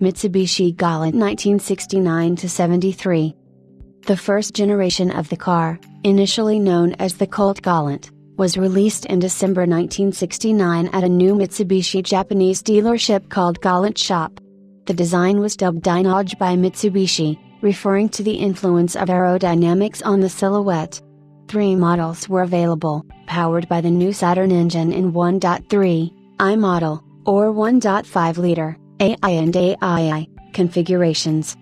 Mitsubishi Galant 1969–73. The first generation of the car, initially known as the Colt Galant, was released in December 1969 at a new Mitsubishi Japanese dealership called Galant Shop. The design was dubbed Dynage by Mitsubishi, referring to the influence of aerodynamics on the silhouette. 3 models were available, powered by the new Saturn engine in 1.3 I model, or 1.5-liter, AI and AII, configurations.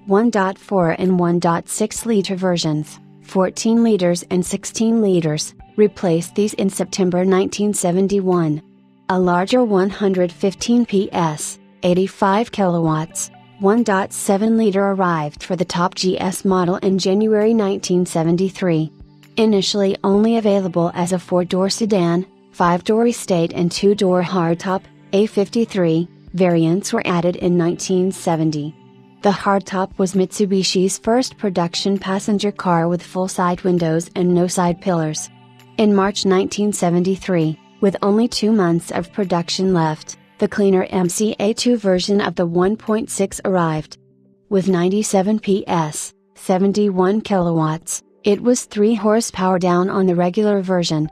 1.4 and 1.6-liter versions, 14 liters and 16 liters, replaced these in September 1971. A larger 115 PS, 85 kilowatts, 1.7-liter arrived for the Top GS model in January 1973. Initially only available as a 4-door sedan, 5-door estate and 2-door hardtop, A53, variants were added in 1970. The hardtop was Mitsubishi's first production passenger car with full side windows and no side pillars. In March 1973, with only 2 months of production left, the cleaner MCA2 version of the 1.6 arrived. With 97 PS, 71 kilowatts, it was 3 horsepower down on the regular version.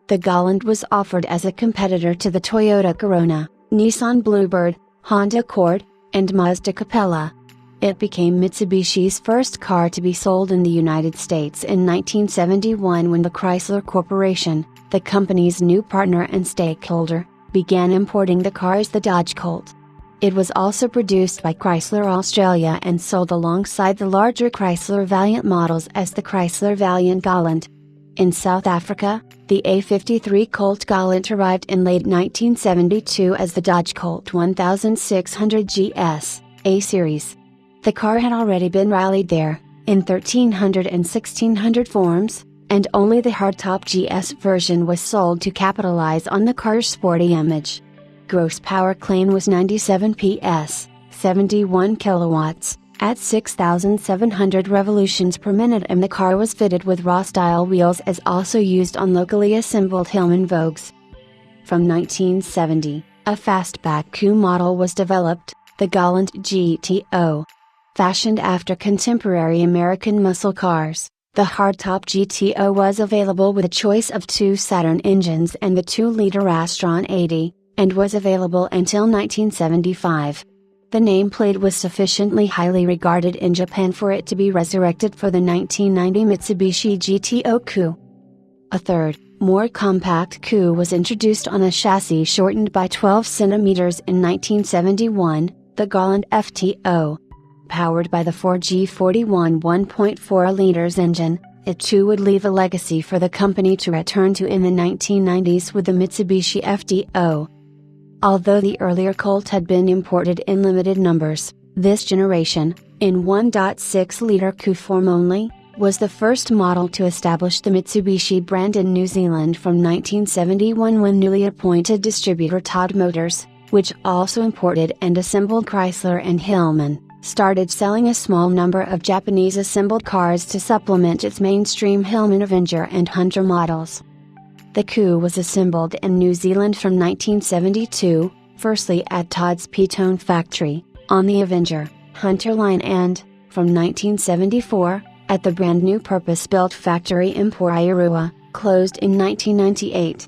The Galant was offered as a competitor to the Toyota Corona, Nissan Bluebird, Honda Accord, and Mazda Capella. It became Mitsubishi's first car to be sold in the United States in 1971 when the Chrysler Corporation, the company's new partner and stakeholder, began importing the car as the Dodge Colt. It was also produced by Chrysler Australia and sold alongside the larger Chrysler Valiant models as the Chrysler Valiant Galant. In South Africa, the A53 Colt Galant arrived in late 1972 as the Dodge Colt 1600 GS, A-Series. The car had already been rallied there, in 1300 and 1600 forms, and only the hardtop GS version was sold to capitalize on the car's sporty image. Gross power claim was 97 PS, 71 kilowatts, at 6,700 revolutions per minute, and the car was fitted with raw-style wheels as also used on locally assembled Hillman Vogues. From 1970, a fastback coupe model was developed, the Galant GTO. Fashioned after contemporary American muscle cars, the hardtop GTO was available with a choice of 2 Saturn engines and the 2-liter Astron 80, and was available until 1975. The nameplate was sufficiently highly regarded in Japan for it to be resurrected for the 1990 Mitsubishi GTO Coupe. A third, more compact coupe was introduced on a chassis shortened by 12 centimeters in 1971, the Galant FTO. Powered by the 4G41 1.4 liters engine, it too would leave a legacy for the company to return to in the 1990s with the Mitsubishi FTO. Although the earlier Colt had been imported in limited numbers, this generation, in 1.6-liter coupe form only, was the first model to establish the Mitsubishi brand in New Zealand from 1971 when newly appointed distributor Todd Motors, which also imported and assembled Chrysler and Hillman, started selling a small number of Japanese assembled cars to supplement its mainstream Hillman Avenger and Hunter models. The coupe was assembled in New Zealand from 1972, firstly at Todd's Petone factory, on the Avenger, Hunter line and, from 1974, at the brand new purpose-built factory in Porirua, closed in 1998.